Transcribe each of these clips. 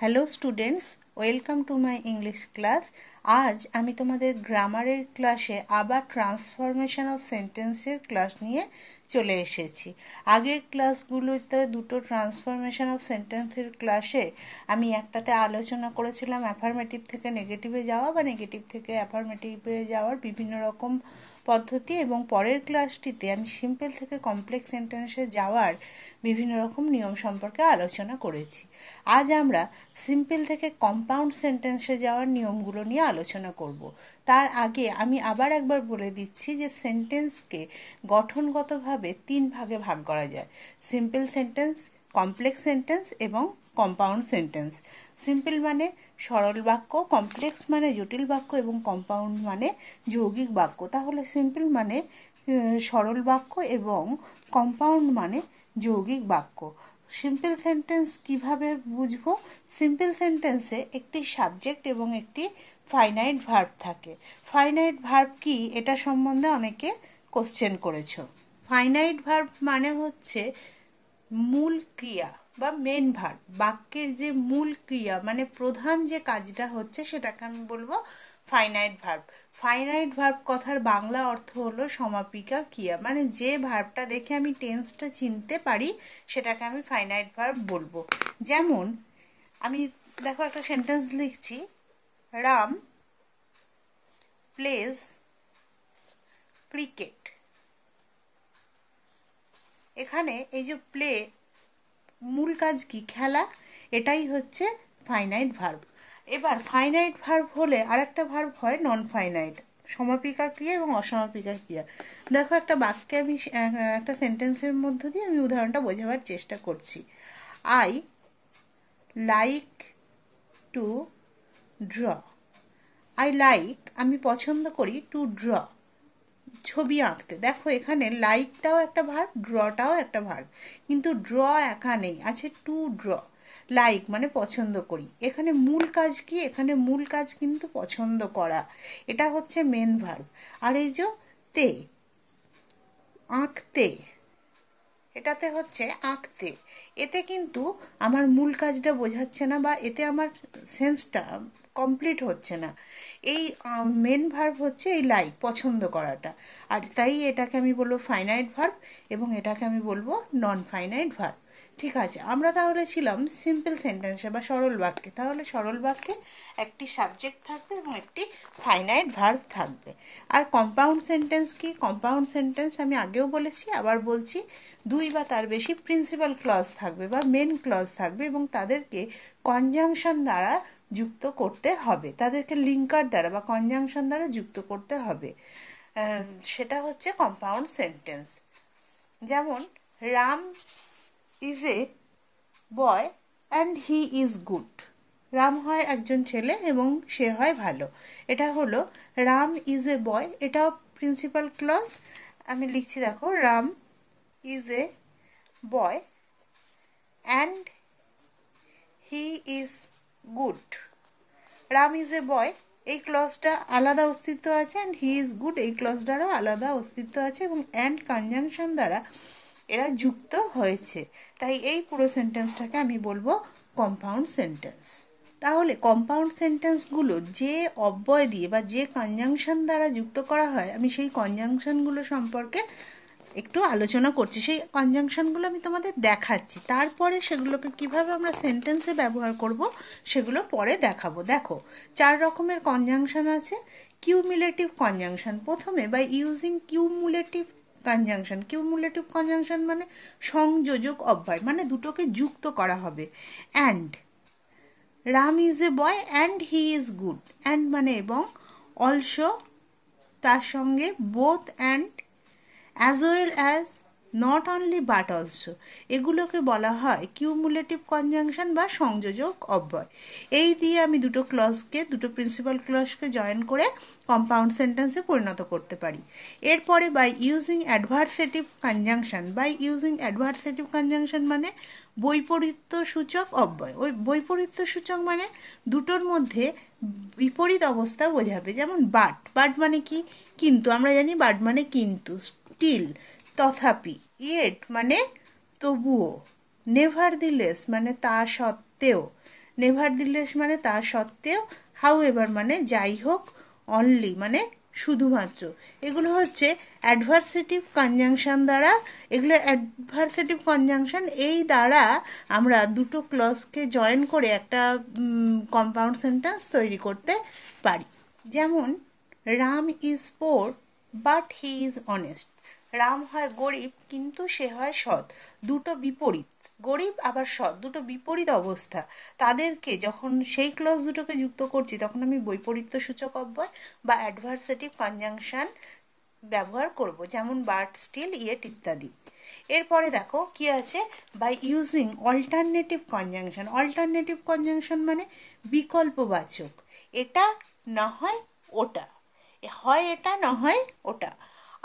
Hello students, welcome to my English class. আজ আমি তোমাদের গ্রামারের ক্লাসে আবার ট্রান্সফরমেশন অফ সেন্টেন্সের ক্লাস নিয়ে চলে এসেছি। আগের ক্লাসগুলোতে দুটো ট্রান্সফরমেশন অফ সেন্টেন্সের ক্লাসে আমি একটাতে আলোচনা করেছিলাম অ্যাফার্মেটিভ থেকে নেগেটিভে যাওয়া বা নেগেটিভ থেকে অ্যাফার্মেটিভে যাওয়ার বিভিন্ন রকম পদ্ধতি, এবং পরের ক্লাসটিতে আমি সিম্পল থেকে কমপ্লেক্স সেন্টেন্সে যাওয়ার বিভিন্ন রকম নিয়ম সম্পর্কে আলোচনা করেছি। আজ আমরা সিম্পল থেকে কম্পাউন্ড সেন্টেন্সে যাওয়ার নিয়মগুলো নিয়ে আলোচনা করব। তার আগে আমি আবার একবার বলে দিচ্ছি যে সেন্টেন্সকে গঠনগতভাবে 3 ভাগে ভাগ করা যায়: সিম্পল সেন্টেন্স, কমপ্লেক্স সেন্টেন্স এবং কম্পাউন্ড সেন্টেন্স। সিম্পল মানে সরল বাক্য, কমপ্লেক্স মানে জটিল বাক্য এবং কম্পাউন্ড মানে যৌগিক বাক্য। তাহলে সিম্পল মানে সরল বাক্য এবং কম্পাউন্ড মানে যৌগিক বাক্য। সিম্পল সেন্টেন্স কিভাবে বুঝবো? সিম্পল সেন্টেন্সে একটি সাবজেক্ট এবং একটি ফাইনাইট ভার্ব থাকে। ফাইনাইট ভার্ব কি, এটা সম্বন্ধে অনেকে কোশ্চেন করেছো। ফাইনাইট ভার্ব মানে হচ্ছে মূল ক্রিয়া বা মেন ভার্ব, বাক্যের যে মূল ক্রিয়া মানে প্রধান যে কাজটা হচ্ছে সেটাকে আমি বলবো ফাইনাইট ভার্ব। ফাইনাইট ভার্ব কথার বাংলা অর্থ হলো সমাপিকা ক্রিয়া, মানে যে ভার্বটা দেখে আমি টেন্সটা চিনতে পারি সেটাকে আমি ফাইনাইট ভার্ব বলবো। যেমন আমি দেখো একটা সেন্টেন্স লিখছি, রাম প্লেজ ক্রিকেট। এখানে এই যে প্লে মূল কাজ কি, খেলা, এটাই হচ্ছে ফাইনাইট ভার্ব। এবার ফাইনাইট ভার্ব হলে আরেকটা ভার্ব হয় নন ফাইনাইট, সমাপিকা ক্রিয়া এবং অসমাপিকা ক্রিয়া। দেখো একটা বাক্যে আমি একটা সেন্টেন্সের মধ্য দিয়ে আমি উদাহরণটা বোঝাবার চেষ্টা করছি। I like to draw. I like আমি পছন্দ করি, টু ড্র ছবি আঁকতে। দেখো এখানে লাইকটাও একটা ভার্ব, ড্রটাও একটা ভার্ব, কিন্তু ড্র একা নেই, আছে টু ড্র। লাইক মানে পছন্দ করি, এখানে মূল কাজ কি? এখানে মূল কাজ কিন্তু পছন্দ করা, এটা হচ্ছে মেন ভার্ব। আর এই যে তে, আঁকতে, এটাতে হচ্ছে আঁকতে, এতে কিন্তু আমার মূল কাজটা বোঝাচ্ছে না বা এতে আমার সেন্সটা কমপ্লিট হচ্ছে না। এই মেন ভার্ব হচ্ছে এই লাইক, পছন্দ করাটা, আর তাই এটাকে আমি বলবো ফাইনাইট ভার্ব এবং এটাকে আমি বলবো নন ফাইনাইট ভার্ব। ঠিক আছে, আমরা তাহলে ছিলাম সিম্পল সেন্টেন্সে বা সরল বাক্যে। তাহলে সরল বাক্যে একটি সাবজেক্ট থাকবে এবং একটি ফাইনাইট ভার্ব থাকবে। আর কম্পাউন্ড সেন্টেন্স কি? কম্পাউন্ড সেন্টেন্স আমি আগেও বলেছি, আবার বলছি, 2 বা তার বেশি প্রিন্সিপাল ক্লজ থাকবে বা মেন ক্লজ থাকবে এবং তাদেরকে কনজাংশন দ্বারা যুক্ত করতে হবে, তাদেরকে লিঙ্কার দ্বারা বা কনজাংশন দ্বারা যুক্ত করতে হবে। সেটা হচ্ছে কম্পাউন্ড সেন্টেন্স। যেমন Ram is a boy and he is good. Ram হয় একজন ছেলে এবং সে হয় ভালো। এটা হলো রাম ইজ এ বয়, এটাও প্রিন্সিপাল ক্লজ। আমি লিখছি, দেখো, Ram is a boy and he is good. Ram is a boy, এই ক্লজটা আলাদা অস্তিত্ব আছে, অ্যান্ড হি ইজ গুড এই ক্লজটারও আলাদা অস্তিত্ব আছে, এবং অ্যান্ড কনজাংশন দ্বারা এরা যুক্ত হয়েছে। তাই এই পুরো সেন্টেন্সটাকে আমি বলবো কম্পাউন্ড সেন্টেন্স। তাহলে কম্পাউন্ড সেন্টেন্সগুলো যে অব্যয় দিয়ে বা যে কনজাংশন দ্বারা যুক্ত করা হয়, আমি সেই কনজাংশনগুলো সম্পর্কে একটু আলোচনা করছি। সেই কনজাংশনগুলো আমি তোমাদের দেখাচ্ছি, তারপরে সেগুলোকে কিভাবে আমরা সেন্টেন্সে ব্যবহার করব সেগুলো পরে দেখাবো। দেখো, 4 রকমের কনজাংশন আছে। কিউমুলেটিভ কনজাংশন, প্রথমে by using cumulative conjunction. Cumulative conjunction মানে সংযোজক অব্যয়, মানে দুটোকে যুক্ত করা হবে। And, Ram is a boy and he is good. And মানে এবং, অলসো তার সঙ্গে, both and, as well as, not only but also, এগুলোকে বলা হয় কিউমুলেটিভ কনজাংশন বা সংযোজক অব্যয়। এই দিয়ে আমি দুটো ক্লজকে, দুটো প্রিন্সিপাল ক্লজকে জয়েন করে কম্পাউন্ড সেন্টেন্সে পরিণত করতে পারি। এরপরে by using adversative conjunction. By using adversative conjunction মানে বৈপরীত্য সূচক অব্যয়। ওই বৈপরীত্য সূচক মানে দুটোর মধ্যে বিপরীত অবস্থা বোঝাবে। যেমন বাট, বাট মানে কি? কিন্তু, আমরা জানি বাট মানে কিন্তু। স্টিল তথাপি। ইয়েট মানে তবুও। নেভারদিলেস মানে তা সত্ত্বেও। নেভারদিলেস মানে তা সত্ত্বেও, হাউএভার মানে যাই হোক, অনলি মানে শুধুমাত্র। এগুলো হচ্ছে অ্যাডভার্সেটিভ কনজাংশন দ্বারা, এগুলো অ্যাডভার্সেটিভ কনজাংশন, এই দ্বারা আমরা দুটো ক্লজকে জয়েন করে একটা কম্পাউন্ড সেন্টেন্স তৈরি করতে পারি। যেমন Ram is poor but he is honest. Ram হয় গরিব কিন্তু সে হয় সৎ। দুটো বিপরীত, গরিব আবার সৎ, দুটো বিপরীত অবস্থা। তাদেরকে যখন সেই ক্লজ দুটোকে যুক্ত করছি তখন আমি বৈপরীত্য সূচক অব্যয় বা অ্যাডভার্সেটিভ কনজাংশন ব্যবহার করব, যেমন বাট, স্টিল, ইয়েট ইত্যাদি। এরপরে দেখো কি আছে, by using alternative conjunction. Alternative conjunction মানে বিকল্পবাচক, এটা না হয় ওটা, হয় এটা না হয় ওটা।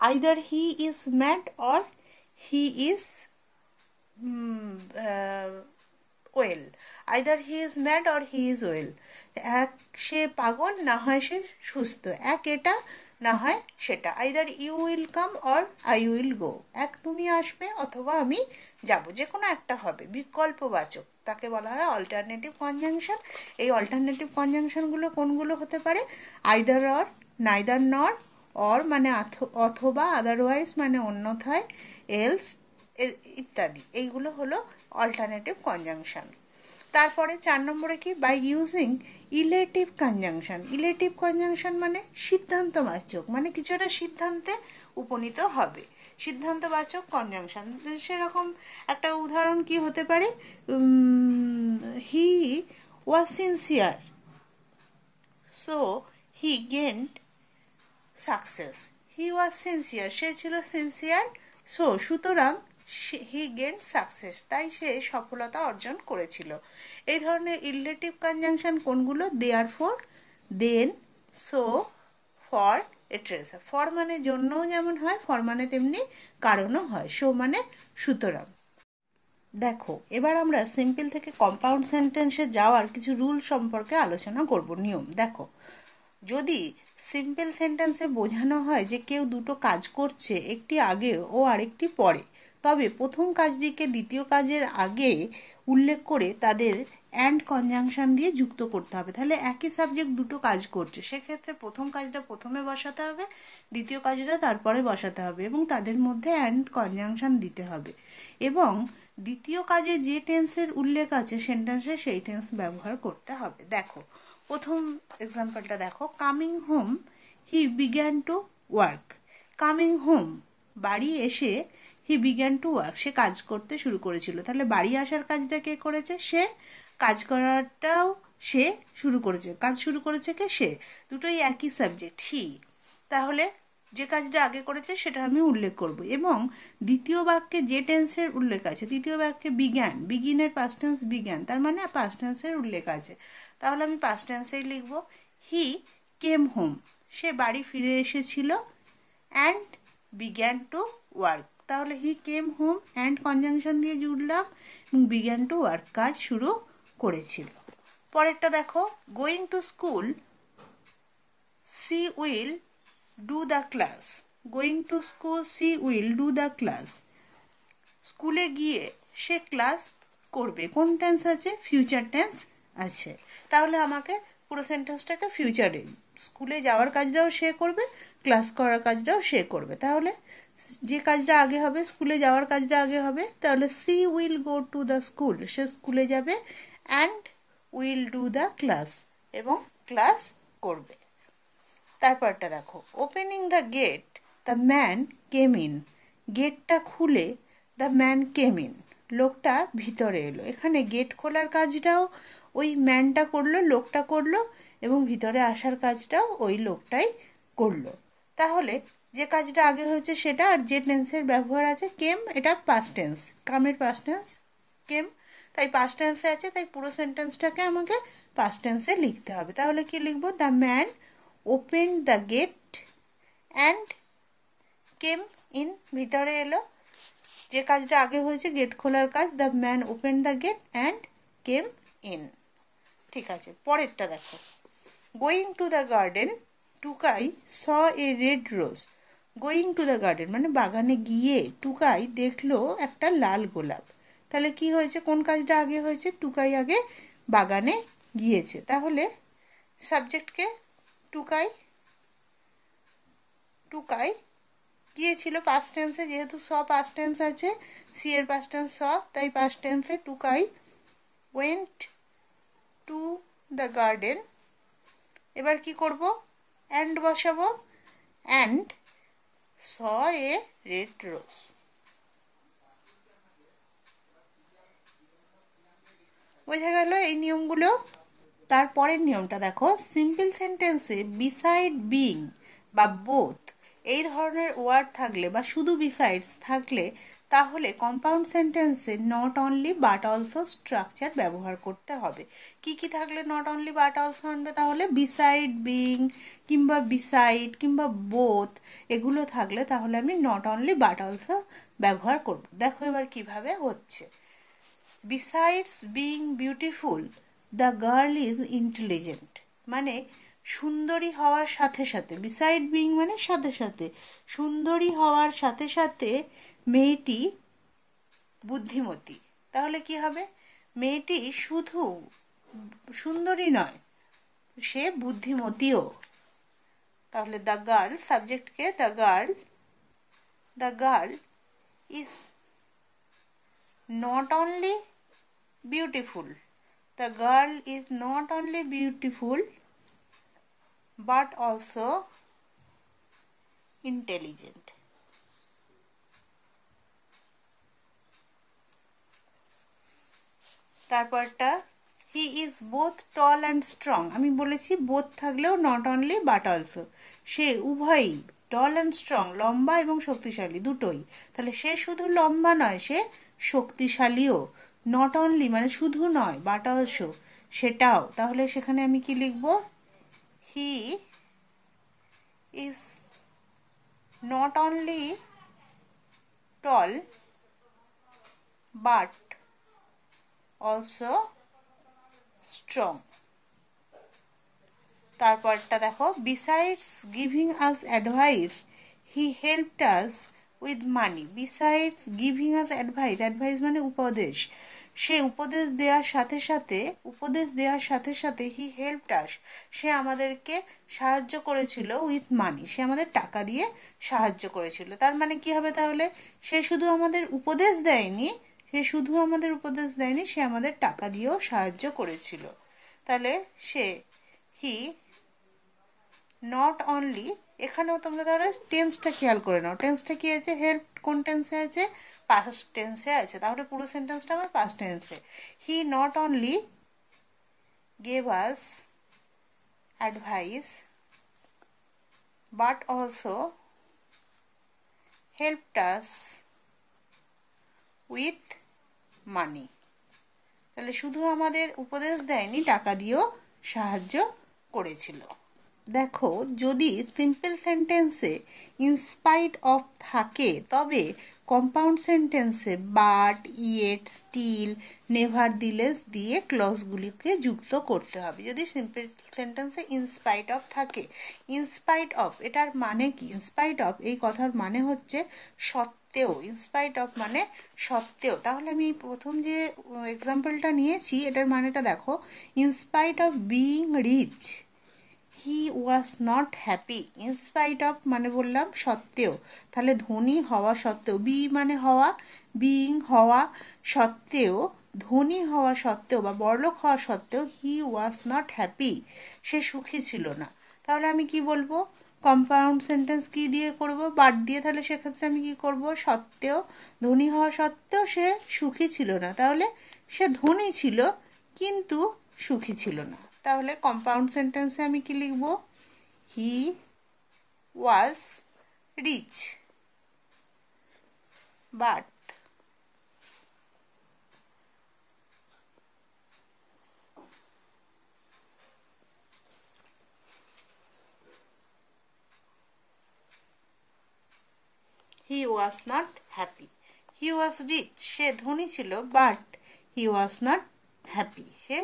Either he is mad or he is well. Either he is mad or he is well. এক সে পাগল না হয় সে সুস্থ, এক এটা না হয় সেটা। Either you will come or I will go. এক তুমি আসবে অথবা আমি যাব, যে কোনো একটা হবে, বিকল্পবাচক, তাকে বলা হয় অল্টারনেটিভ কনজাংশন। এই অল্টারনেটিভ কনজাংশনগুলো কোনগুলো হতে পারে, আইদার অর, নাইদার নর, অর মানে অথবা, আদারওয়াইজ মানে অন্যথায়, এলস ইত্যাদি। এইগুলো হলো অল্টারনেটিভ কনজাংশন। তারপরে 4 নম্বরে কি, by using illative conjunction. Illative conjunction মানে সিদ্ধান্তবাচক, মানে কিছু একটা সিদ্ধান্তে উপনীত হবে, সিদ্ধান্তবাচক কনজাংশন। সেরকম একটা উদাহরণ কি হতে পারে, he was sincere so he gained success. He was sincere, সে ছিল সিনসিয়ার, সো সুতরাং হি গেন্ড সাকসেস, তাই সে সফলতা অর্জন করেছিল। এই ধরনের ইলেটিভ কনজাংশন কোনগুলো, দেয়ারফর, দেন, সো, ফর, এট্রেসা। ফর মানে জন্যও যেমন হয়, ফর মানে তেমনি কারণও হয়, সো মানে সুতরাং। দেখো এবার আমরা সিম্পল থেকে কম্পাউন্ড সেন্টেন্সে যাওয়ার কিছু রুল সম্পর্কে আলোচনা করব, নিয়ম। দেখো, যদি সিম্পল সেন্টেন্সে বোঝানো হয় যে কেউ দুটো কাজ করছে, একটি আগে ও আরেকটি পরে, তবে প্রথম কাজটিকে দ্বিতীয় কাজের আগে উল্লেখ করে তাদের অ্যান্ড কনজাংশন দিয়ে যুক্ত করতে হবে। তাহলে একই সাবজেক্ট দুটো কাজ করছে, সেক্ষেত্রে প্রথম কাজটা প্রথমে বসাতে হবে, দ্বিতীয় কাজটা তারপরে বসাতে হবে, এবং তাদের মধ্যে অ্যান্ড কনজাংশন দিতে হবে। এবং দ্বিতীয় কাজে যে টেন্সের উল্লেখ আছে সেন্টেন্সে, সেই টেন্স ব্যবহার করতে হবে। দেখো প্রথম এক্সাম্পলটা দেখো, coming home he began to work. Coming home বাড়ি এসে, হি বিগ্যান টু ওয়ার্ক সে কাজ করতে শুরু করেছিল। তাহলে বাড়ি আসার কাজটা কে করেছে, সে। কাজ করাটাও সে শুরু করেছে, কাজ শুরু করেছে কে, সে। দুটোই একই সাবজেক্ট, হি। তাহলে যে কাজটা আগে করেছে সেটা আমি উল্লেখ করব। এবং দ্বিতীয় বাক্যে যে টেন্সের উল্লেখ আছে, তৃতীয় বাক্যে বিজ্ঞান, বিগিনের পাস্ট টেন্স বিজ্ঞান, তার মানে পাস্ট টেন্সের উল্লেখ আছে, তাহলে আমি পাস্ট টেন্সেই লিখব। হি কেম হোম সে বাড়ি ফিরে এসেছিল, অ্যান্ড বিগ্যান টু ওয়ার্ক। তাহলে হি কেম হোম অ্যান্ড কনজাংশন দিয়ে জুড়লাম, এবং বিগ্যান টু ওয়ার্ক কাজ শুরু করেছিল। পরেরটা দেখো, going to school she will do the class. Going to school she will do the class. স্কুলে গিয়ে সে ক্লাস করবে। কোন টেন্স আছে, ফিউচার টেন্স আছে। তাহলে আমাকে পুরো সেন্টেন্সটাকে ফিউচারে, স্কুলে যাওয়ার কাজটাও সে করবে, ক্লাস করার কাজটাও সে করবে। তাহলে যে কাজটা আগে হবে, স্কুলে যাওয়ার কাজটা আগে হবে, তাহলে she will go to the school সে স্কুলে যাবে, and will do the class এবং ক্লাস করবে। তারপরটা দেখো, opening the gate the man came in. গেটটা খুলে দ্য ম্যান কেম ইন লোকটা ভিতরে এলো। এখানে গেট খোলার কাজটাও ওই ম্যানটা করলো, লোকটা করলো, এবং ভিতরে আসার কাজটাও ওই লোকটাই করলো। তাহলে যে কাজটা আগে হয়েছে সেটা, আর যে টেন্সের ব্যবহার আছে কেম, এটা পাস্ট টেন্স, কামের পাস্ট টেন্স কেম, তাই পাস্ট টেন্সে আছে, তাই পুরো সেন্টেন্সটাকে আমাকে পাস্ট টেন্সে লিখতে হবে। তাহলে কি লিখবো, the man open the gate and came in ভিতরে এলো। যে কাজটা আগে হয়েছে গেট খোলার কাজ, the man open the gate and came in. ঠিক আছে, পরেরটা দেখো, going to the garden Tukai saw a red rose. Going to the garden মানে বাগানে গিয়ে টুকাই দেখলো একটা লাল গোলাপ। তাহলে কি হয়েছে, কোন কাজটা আগে হয়েছে, টুকাই আগে বাগানে গিয়েছে। তাহলে সাবজেক্টকে টুকাই টুকাই গিয়েছিল পাস্ট টেন্সে, যেহেতু স পাস্ট টেন্স আছে, সি এর পাস্ট টেন্স স, তাই পাস্ট টেন্সে Tukai went to the garden. এবার কি করব, অ্যান্ড বসাবো, অ্যান্ড স এ রেড রোজ। বোঝা গেল এই নিয়মগুলো। তারপরের নিয়মটা দেখো, সিম্পল সেন্টেন্সে বিসাইড বিং বা বোথ এই ধরনের ওয়ার্ড থাকলে বা শুধু বিসাইডস থাকলে তাহলে কম্পাউন্ড সেন্টেন্সে not only but also structure ব্যবহার করতে হবে। কি কি থাকলে নট অনলি বাট অলসো আনবে, তাহলে বিসাইড বিং কিংবা বিসাইড কিংবা বোথ এগুলো থাকলে তাহলে আমি নট অনলি বাট অলসো ব্যবহার করব। দেখো এবার কিভাবে হচ্ছে। Besides being beautiful, the girl is intelligent. মানে সুন্দরী হওয়ার সাথে সাথে, বিসাইড বিং মানে সাথে সাথে, সুন্দরী হওয়ার সাথে সাথে মেয়েটি বুদ্ধিমতী। তাহলে কি হবে, মেয়েটি শুধু সুন্দরী নয়, সে বুদ্ধিমতীও। তাহলে দ্য গার্ল, সাবজেক্টকে the girl is not only beautiful. The girl is not only beautiful but also intelligent. তারপরটা, he is both tall and strong. আমি বলেছি বোথ থাকলেও নট অনলি বাট অলসো, সে উভয়ই টল অ্যান্ড স্ট্রং, লম্বা এবং শক্তিশালী দুটোই। তাহলে সে শুধু লম্বা নয়, সে শক্তিশালীও। নট অনলি মানে শুধু নয়, বাট অলসো সেটাও। তাহলে সেখানে আমি কি লিখব, he is not only tall but also strong. তারপরটা দেখো, besides giving us advice he helped us with money. Besides giving us advice, advice মানে উপদেশ, সে উপদেশ দেওয়ার সাথে সাথে হি হেল্পড আস, সে আমাদেরকে সাহায্য করেছিল উইথ মানি, সে আমাদের টাকা দিয়ে সাহায্য করেছিল। তার মানে কি হবে তাহলে, সে শুধু আমাদের উপদেশ দেয়নি, সে আমাদের টাকা দিয়েও সাহায্য করেছিল। তাহলে হি নট অনলি, এখানেও তোমরা তাহলে টেন্সটা খেয়াল করে নাও, টেন্সটা কি আছে, হেল্প কোন টেন্সে আছে, পাস্ট টেন্সে আছে। তাহলে পুরো সেন্টেন্সটা আমার পাস্ট টেন্সে। He not only gave us advice but also helped us with money. তাহলে শুধু আমাদের উপদেশ দেয়নি, টাকা দিয়েও সাহায্য করেছিল। দেখো, যদি সিম্পল সেন্টেন্সে ইনস্পাইট অফ থাকে তবে কম্পাউন্ড সেন্টেন্সে বাট, ইয়েট, স্টিল, নেভারদিলেস দিয়ে ক্লজগুলিকে যুক্ত করতে হবে। যদি সিম্পল সেন্টেন্সে ইনস্পাইট অফ থাকে, ইনস্পাইট অফ এটার মানে কি, ইনস্পাইট অফ এই কথার মানে হচ্ছে সত্ত্বেও, ইনস্পাইট অফ মানে সত্ত্বেও। তাহলে আমি প্রথম যে এক্সাম্পলটা নিয়েছি এটার মানেটা দেখো, in spite of being rich he was not happy. In spite of মানে বললাম সত্ত্বেও, তাহলে ধনী হওয়া সত্ত্বেও, মানে হওয়া, বিইং হওয়া সত্ত্বেও, ধনী হওয়া সত্ত্বেও বা বড়লোক হওয়া সত্ত্বেও হি ওয়াজ নট হ্যাপি, সে সুখী ছিল না। তাহলে আমি কি বলবো, কম্পাউন্ড সেন্টেন্স কি দিয়ে করব, বাট দিয়ে। তাহলে সেক্ষেত্রে আমি কি করব, সত্ত্বেও, ধনী হওয়া সত্ত্বেও সে সুখী ছিল না। তাহলে সে ধনী ছিল কিন্তু সুখী ছিল না। তাহলে কম্পাউন্ড সেন্টেন্সে আমি কি লিখব, he was rich but he was not happy. He was rich, সে ধনী ছিল, but he was not happy, সে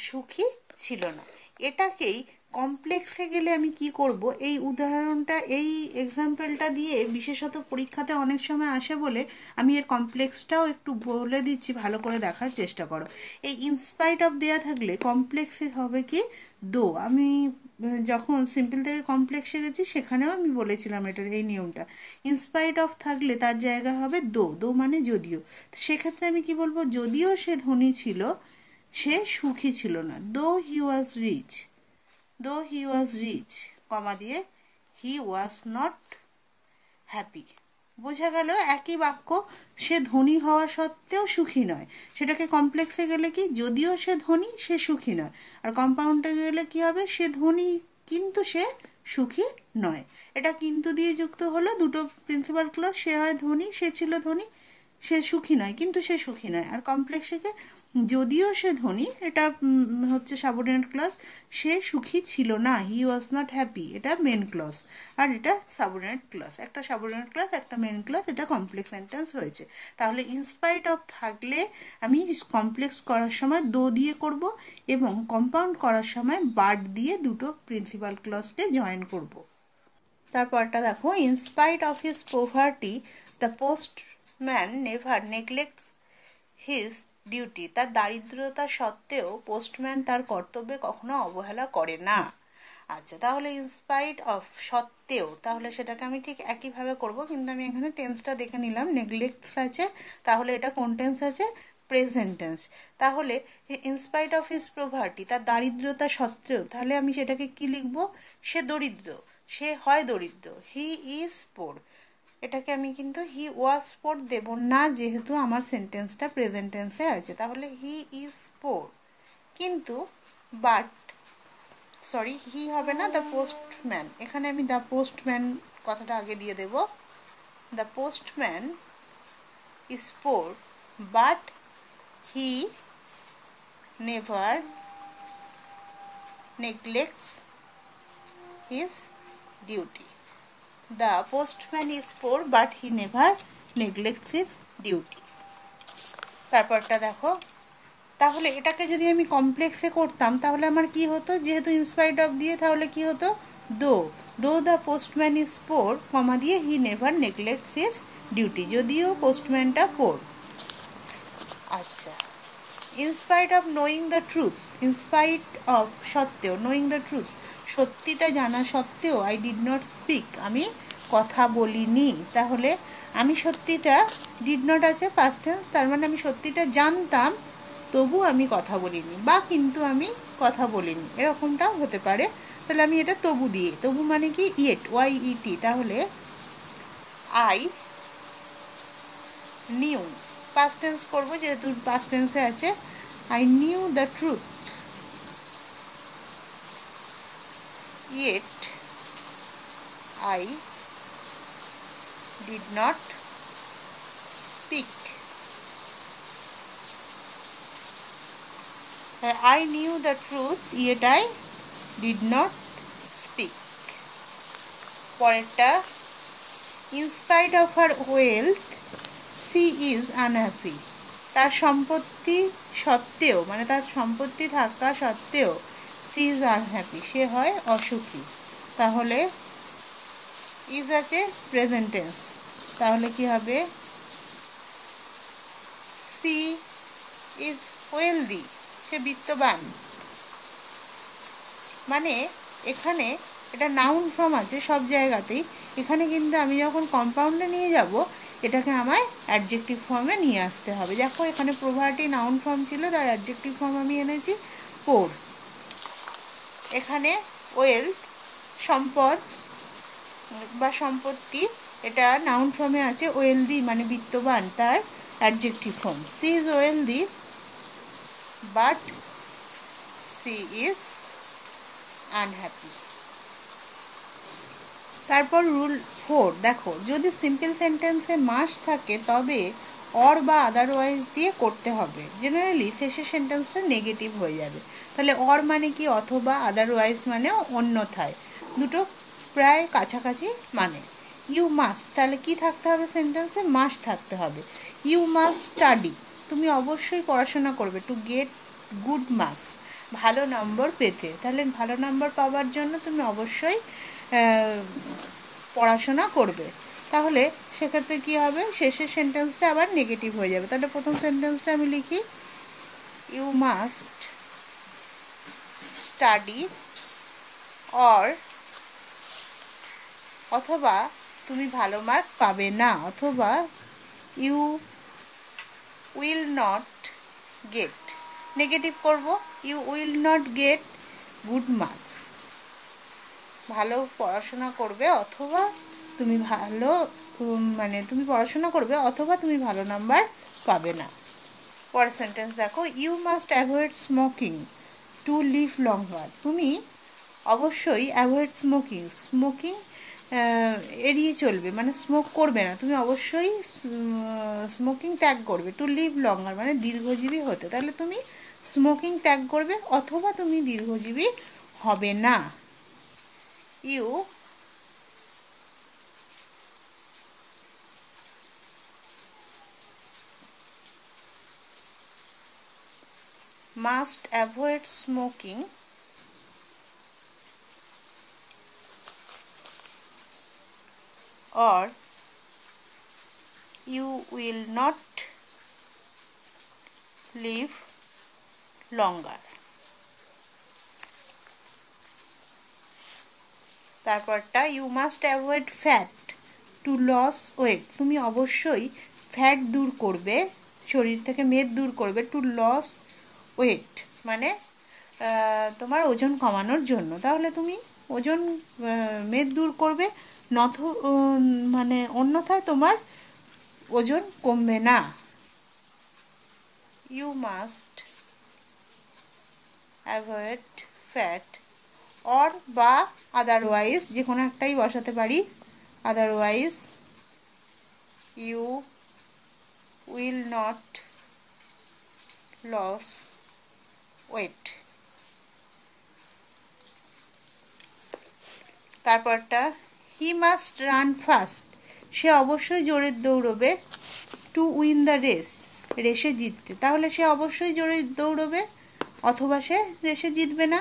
সুখী ছিল না। এটাকেই কমপ্লেক্সে গেলে আমি কি করব, এই উদাহরণটা, এই এক্সাম্পলটা দিয়ে বিশেষত পরীক্ষাতে অনেক সময় আসে বলে আমি এর কমপ্লেক্সটাও একটু বলে দিচ্ছি, ভালো করে দেখার চেষ্টা করো। এই ইনস্পাইট অফ দেয়া থাকলে কমপ্লেক্সে হবে কি দো। আমি যখন সিম্পল থেকে কমপ্লেক্সে গেছি সেখানেও আমি বলেছিলাম এটার এই নিয়মটা। ইনস্পাইট অফ থাকলে তার জায়গা হবে দো, দো মানে যদিও। সেক্ষেত্রে আমি কি বলবো, যদিও সে ধনী ছিল সে সুখী ছিল না। দো হি ওয়াজ রিচ, দো হি ওয়াজ রিচ কমা দিয়ে হি ওয়াজ নট হ্যাপি। বোঝা গেল একই বাক্য, সে ধনী হওয়া সত্ত্বেও সুখী নয়। সেটাকে কমপ্লেক্সে গেলে কি, যদিও সে ধনী সে সুখী নয়। আর কম্পাউন্ডে গেলে কি হবে, সে ধনী কিন্তু সে সুখী নয়। এটা কিন্তু দিয়ে যুক্ত হলো দুটো প্রিন্সিপাল ক্লজ, সে হয় ধনী, সে ছিল ধনী, সে সুখী নয় কিন্তু সে সুখী নয়। আর কমপ্লেক্সে যদিও সে ধনী, এটা হচ্ছে সাবঅর্ডিনেট ক্লজ, সে সুখী ছিল না, হি ওয়াজ নট হ্যাপি, এটা মেন ক্লজ। আর এটা সাবঅর্ডিনেট ক্লজ, একটা সাবঅর্ডিনেট ক্লজ একটা মেন ক্লজ, এটা কমপ্লেক্স সেন্টেন্স হয়েছে। তাহলে ইনস্পাইট অফ থাকলে আমি কমপ্লেক্স করার সময় দো দিয়ে করব, এবং কম্পাউন্ড করার সময় বাট দিয়ে দুটো প্রিন্সিপাল ক্লজকে জয়েন করব। তারপরটা দেখো, in spite of his poverty the postman never neglects his duty. তার দারিদ্রতা সত্ত্বেও পোস্টম্যান তার কর্তব্যে কখনো অবহেলা করে না। আচ্ছা, তাহলে ইনস্পাইট অফ সত্ত্বেও, তাহলে সেটাকে আমি ঠিক একইভাবে করব, কিন্তু আমি এখানে টেন্সটা দেখে নিলাম, নেগলেক্টস আছে, তাহলে এটা কোন টেন্স আছে, প্রেজেন্ট টেন্স। তাহলে ইনস্পাইট অফ হিজ পোভার্টি, তার দারিদ্রতা সত্ত্বেও, তাহলে আমি সেটাকে কি লিখব, সে দরিদ্র, সে হয় দরিদ্র, হি ইজ পোর। এটাকে আমি কিন্তু হি ওয়াজ পোর দেব না, যেহেতু আমার সেন্টেন্সটা প্রেজেন্ট টেন্সে আছে। তাহলে হি ইজ পোর, কিন্তু বাট, সরি হি হবে না, দ্য পোস্টম্যান, এখানে আমি দ্য পোস্টম্যান কথাটা আগে দিয়ে দেব। The postman is poor but he never neglects his duty. The postman is poor but he never neglects his duty. তারপরটা দেখো, তাহলে এটাকে যদি আমি কমপ্লেক্সে করতাম তাহলে আমার কি হতো, যেহেতু ইনস্পাইট অফ দিয়ে, তাহলে কি হতো, though, though the postman is poor comma দিয়ে he never neglects his duty, যদিও পোস্টম্যানটা পোর। আচ্ছা, in spite of knowing the truth, in spite of সত্ত্বেও, নোয়িং দ্য ট্রুথ সত্যিটা জানা সত্ত্বেও, আই ডিড নট স্পিক আমি কথা বলিনি। তাহলে আমি সত্যিটা, ডিড নট আছে পাস্ট টেন্স, তার মানে আমি সত্যিটা জানতাম তবু আমি কথা বলিনি, বা কিন্তু আমি কথা বলিনি, এরকমটাও হতে পারে। তাহলে আমি এটা তবু দিয়ে, তবু মানে কি ইয়েট, ওয়াই ইটি, তাহলে আই নিউ, পাস্ট টেন্স করবো যেহেতু পাস্ট টেন্সে আছে, I knew the truth, yet I did not speak. I knew the truth, yet I did not speak. পরেরটা, in spite of her wealth, she is unhappy. তার সম্পত্তি সত্ত্বেও, মানে তার সম্পত্তি থাকা সত্ত্বেও, সি ইজ আনহ্যাপি সে হয় অসুখী। তাহলে ইজ আছে প্রেজেন্ট টেন্স, তাহলে কি হবে, সি ইজ ওয়েলদি সে বিত্তবান। মানে এখানে এটা নাউন ফর্ম আছে সব জায়গাতেই, এখানে কিন্তু আমি যখন কম্পাউন্ডে নিয়ে যাব এটাকে আমায় অ্যাডজেক্টিভ ফর্মে নিয়ে আসতে হবে। দেখো এখানে প্রভার্টি নাউন ফর্ম ছিল, তার অ্যাডজেক্টিভ ফর্ম আমি এনেছি পোর। এখানে ওয়েলথ সম্পদ বা সম্পত্তি, এটা নাউন ফর্মে আছে, ওয়েলদি মানে বিত্তবান, তার adjective form. She is wealthy but she is unhappy. তারপর রুল 4, দেখো যদি সিম্পল সেন্টেন্সে মাস্ট থাকে তবে অর বা আদারওয়াইজ দিয়ে করতে হবে, জেনারেলি শেষের সেন্টেন্সটা নেগেটিভ হয়ে যাবে। তাহলে অর মানে কি অথবা, আদারওয়াইজ মানে অন্যথায়, দুটো প্রায় কাছাকাছি মানে। ইউ মাস্ট, তাহলে কি থাকতে হবে সেন্টেন্সে, মাস্ট থাকতে হবে। ইউ মাস্ট স্টাডি, তুমি অবশ্যই পড়াশোনা করবে, টু গেট গুড মার্কস। ভালো নম্বর পেতে। তাহলে ভালো নম্বর পাওয়ার জন্য তুমি অবশ্যই পড়াশোনা করবে। তাহলে সেক্ষেত্রে কী হবে, শেষের সেন্টেন্সটা আবার নেগেটিভ হয়ে যাবে। তাহলে প্রথম সেন্টেন্সটা আমি লিখি, ইউ মাস্ট স্টাডি অর, অথবা তুমি ভালো মার্ক পাবে না, অথবা you will not get, negative করব, you will not get good marks. ভালো পড়াশোনা করবে অথবা তুমি ভালো তুমি পড়াশোনা করবে অথবা তুমি ভালো নাম্বার পাবে না। পরের সেন্টেন্স দেখো, you must avoid smoking to live longer. তুমি অবশ্যই অ্যাভয়েড স্মোকিং এড়িয়ে চলবে, মানে স্মোক করবে না, তুমি অবশ্যই স্মোকিং ত্যাগ করবে। টু লিভ লঙ্গার মানে দীর্ঘজীবী হতে, তাহলে তুমি স্মোকিং ত্যাগ করবে অথবা তুমি দীর্ঘজীবী হবে না। You must avoid smoking or you will not live longer। তারপরটা, you must avoid fat to lose weight. তুমি অবশ্যই ফ্যাট দূর করবে, শরীর থেকে মেদ দূর করবে, টু লস ওয়েট মানে তোমার ওজন কমানোর জন্য। তাহলে তুমি ওজন মেদ দূর করবে, মানে অন্যথায় তোমার ওজন কমবে না। You must avoid fat or বা আদারওয়াইজ, যে কোনো একটাই বসাতে পারি, otherwise you will not lose weight. তারপরটা, হি মাস্ট রান ফাস্ট, সে অবশ্যই জোরে দৌড়বে, টু উইন দ্য রেস, রেসে জিততে। তাহলে সে অবশ্যই জোরে দৌড়বে অথবা সে রেসে জিতবে না।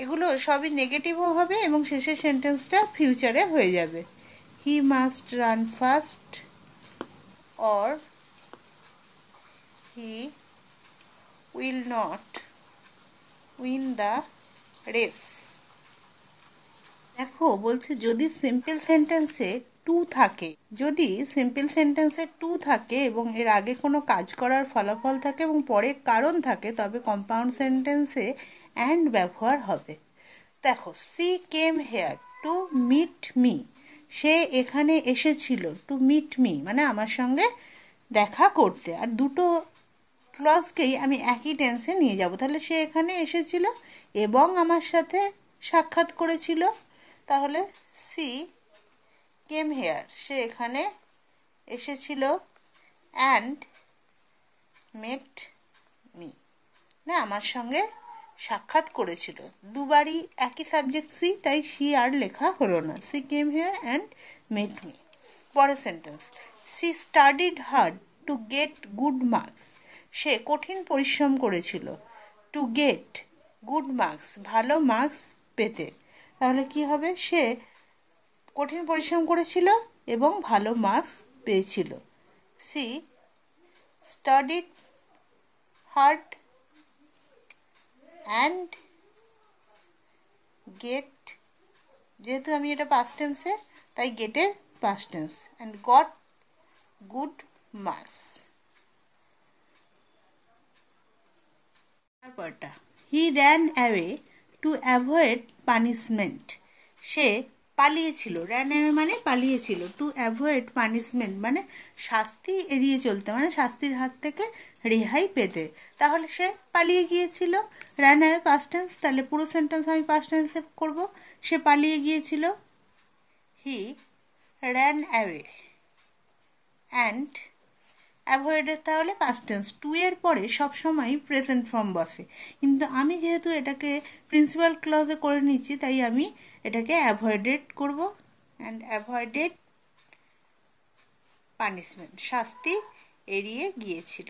এগুলো সবই নেগেটিভও হবে এবং শেষের সেন্টেন্সটা ফিউচারে হয়ে যাবে। হি must run fast or he will not win the race. দেখো বলছে, যদি সিম্পল সেন্টেন্সে টু থাকে, যদি সিম্পল সেন্টেন্সে টু থাকে এবং এর আগে কোনো কাজ করার ফলাফল থাকে এবং পরে কারণ থাকে, তবে কম্পাউন্ড সেন্টেন্সে অ্যান্ড ব্যবহার হবে। দেখো, she came here to meet me, সে এখানে এসেছিল, টু মিট মি মানে আমার সঙ্গে দেখা করতে। আর দুটো ক্লজকেই আমি একই টেন্সে নিয়ে যাব। তাহলে সে এখানে এসেছিল এবং আমার সাথে সাক্ষাৎ করেছিল। তাহলে সি কেম হেয়ার, সে এখানে এসেছিল, অ্যান্ড মেট মি না আমার সঙ্গে সাক্ষাৎ করেছিল। দুবারই একই সাবজেক্ট সি, তাই সি আর লেখা হলো না। She came here and met me. পরের sentence, she studied hard to get good marks, সে কঠিন পরিশ্রম করেছিল, টু গেট গুড মার্কস ভালো মার্কস পেতে। তাহলে কি হবে, সে কঠিন পরিশ্রম করেছিল এবং ভালো মার্কস পেয়েছিল। She studied hard and get, যেহেতু আমি এটা পাস্ট টেন্সে তাই গেটের past tense, and got good marks. তারপরটা, he ran away to avoid punishment, সে পালিয়েছিল, র্যান অ্যাওয়ে মানে পালিয়েছিল, টু অ্যাভয়েড পানিশমেন্ট মানে শাস্তি এড়িয়ে চলতে, মানে শাস্তির হাত থেকে রেহাই পেতে। তাহলে সে পালিয়ে গিয়েছিল, র্যান অ্যাওয়ে পাস্ট টেন্স, তাহলে পুরো সেন্টেন্স আমি পাস্ট টেন্সে করব। সে পালিয়ে গিয়েছিল, হি র্যান অ্যাওয়ে, অ্যান্ড অ্যাভয়েডের তাহলে পাস্ট টেন্স, টু এর পরে সবসময় প্রেজেন্ট ফর্ম বসে, কিন্তু আমি যেহেতু এটাকে প্রিন্সিপাল ক্লজে করে নিচ্ছি তাই আমি এটাকে অ্যাভয়েডেড করব, অ্যান্ড অ্যাভয়েডেড পানিশমেন্ট, শাস্তি এড়িয়ে গিয়েছিল।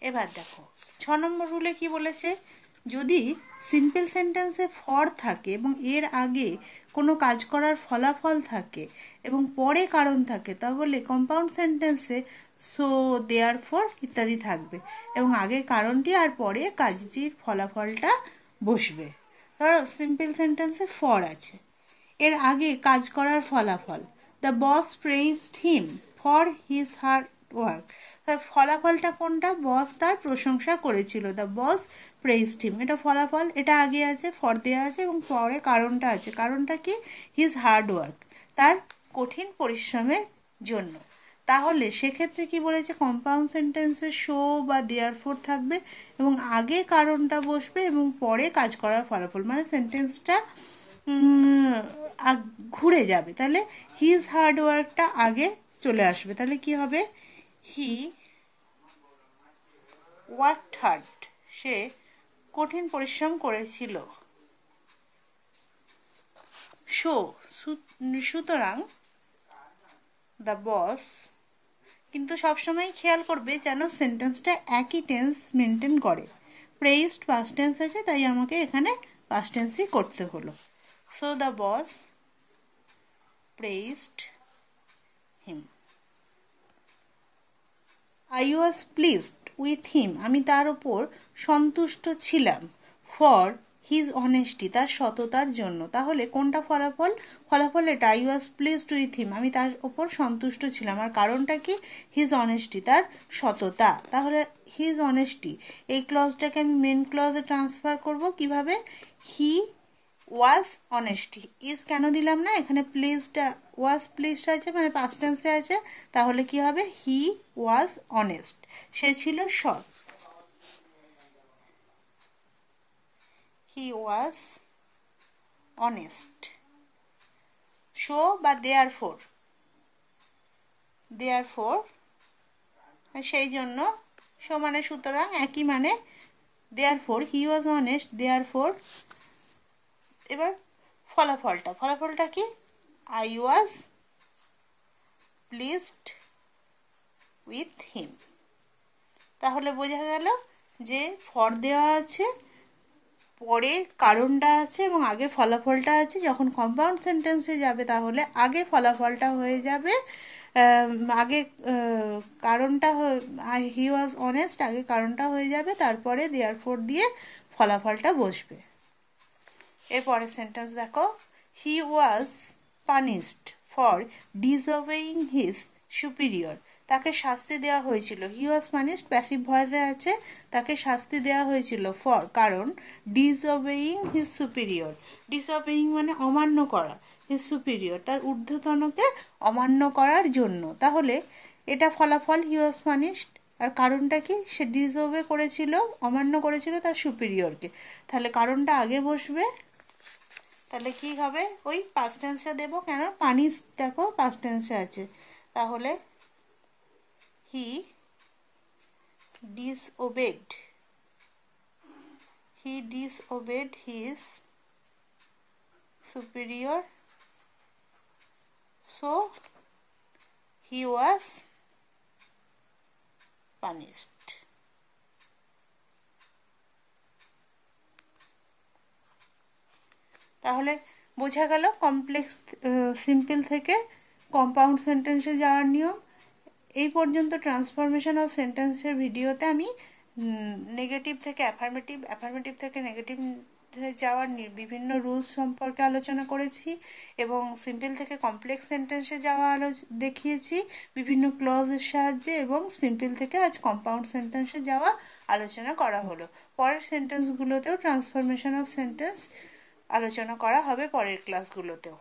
এবার দেখো 6 নম্বর রুলে কি বলেছে, যদি সিম্পল সেন্টেন্সে ফর থাকে এবং এর আগে কোনো কাজ করার ফলাফল থাকে এবং পরে কারণ থাকে, তাহলে কম্পাউন্ড সেন্টেন্সে সো, দেয়ার ফর ইত্যাদি থাকবে এবং আগে কারণটি আর পরে কাজটির ফলাফলটা বসবে। ধরো সিম্পল সেন্টেন্সে ফর আছে, এর আগে কাজ করার ফলাফল, the boss প্রেইজড him for his hard work. তার ফলাফলটা কোনটা, বস তার প্রশংসা করেছিল, দ্য বস প্রেইজড হিম, এটা ফলাফল, এটা আগে আছে, ফর দেওয়া আছে এবং পরে কারণটা আছে, কারণটা কি, হিজ হার্ড ওয়ার্ক, তার কঠিন পরিশ্রমের জন্য। তাহলে সেক্ষেত্রে কি বলেছে, কম্পাউন্ড সেন্টেন্সে শো বা দেয়ারফোর থাকবে এবং আগে কারণটা বসবে এবং পরে কাজ করার ফলাফল, মানে সেন্টেন্সটা ঘুরে যাবে। তাহলে হিজ হার্ড ওয়ার্কটা আগে চলে আসবে, তাহলে কি হবে, হি ওয়ার্কড হার্ড, সে কঠিন পরিশ্রম করেছিল। সুতরাং দ্য বস, কিন্তু সবসময় খেয়াল করবে যেন সেন্টেন্সটা একই টেন্স মেনটেন করে। প্রেইজড পাস্ট টেন্স আছে, তাই আমাকে এখানে পাস্ট টেন্সই করতে হলো। So the boss প্রেইজড him. I was pleased with him, আমি তার ওপর সন্তুষ্ট ছিলাম। ফর হিজ অনেস্টি, তার সততার জন্য। তাহলে কোনটা ফলাফল, ফলাফল এটা, I was pleased with him, আমি তার ওপর সন্তুষ্ট ছিলাম, আর কারণটা কি, হিজ অনেস্টি, তার সততা। তাহলে হিজ অনেস্টি, এই ক্লজটাকে আমি মেন ক্লজে ট্রান্সফার করব কিভাবে, হি ওয়াজ অনেস্টি, ইজ কেন দিলাম না, এখানে প্লিজটা, ওয়াজ প্লিজড আছে মানে পাস্ট টেন্সে আছে, তাহলে কি হবে, হি ওয়াজ অনেস্ট, সে ছিল সৎ। হি ওয়াজ অনেস্ট। শো বা দেয়ারফোর, সেই জন্য, শো মানে সুতরাং, একই মানে, দেয়ারফোর হি ওয়াজ অনেস্ট, দেয়ারফোর। এবার ফলাফলটা কি, I was pleased with him. তাহলে বোঝা গেল যে ফর দেওয়া আছে, পরে কারণটা আছে এবং আগে ফলাফলটা আছে। যখন কম্পাউন্ড সেন্টেন্সে যাবে তাহলে আগে ফলাফলটা হয়ে যাবে, আগে কারণটা, হি ওয়াজ অনেস্ট, আগে কারণটা হয়ে যাবে, তারপরে দেয়ারফোর দিয়ে ফলাফলটা বসবে। এরপরের সেন্টেন্স দেখো, he was punished for disobeying his superior, তাকে শাস্তি দেওয়া হয়েছিল। হি ওয়াজ পানিশড প্যাসিভ ভয়েসে আছে, তাকে শাস্তি দেওয়া হয়েছিল, ফর কারণ, ডিসওবেইং হিজ সুপিরিয়র, ডিসওবেইং মানে অমান্য করা, হিজ সুপিরিয়র তার ঊর্ধ্বতনকে অমান্য করার জন্য। তাহলে এটা ফলাফল, হি ওয়াজ পানিশড, আর কারণটা কি, সে ডিসওবে করেছিল, অমান্য করেছিল তার সুপিরিয়রকে, তাহলে কারণটা আগে বসবে। তাহলে কি হবে, ওই পাস্ট টেন্সে দেবো, কেন, পানিশ দেখো পাস্ট টেন্সে আছে, তাহলে হি ডিসওবেড his superior, so he was punished. তাহলে বোঝা গেল কমপ্লেক্স সিম্পল থেকে কম্পাউন্ড সেন্টেন্সে যাওয়ার নিয়ম। এই পর্যন্ত ট্রান্সফরমেশন অফ সেন্টেন্সের ভিডিওতে আমি নেগেটিভ থেকে অ্যাফার্মেটিভ থেকে নেগেটিভ যাওয়ার বিভিন্ন রুলস সম্পর্কে আলোচনা করেছি এবং সিম্পল থেকে কমপ্লেক্স সেন্টেন্সে যাওয়া দেখিয়েছি বিভিন্ন ক্লজের সাহায্যে, এবং সিম্পল থেকে আজ কম্পাউন্ড সেন্টেন্সে যাওয়া আলোচনা করা হলো। পরের সেন্টেন্সগুলোতেও ট্রান্সফরমেশন অফ সেন্টেন্স আলোচনা করা হবে পরের ক্লাসগুলোতেও।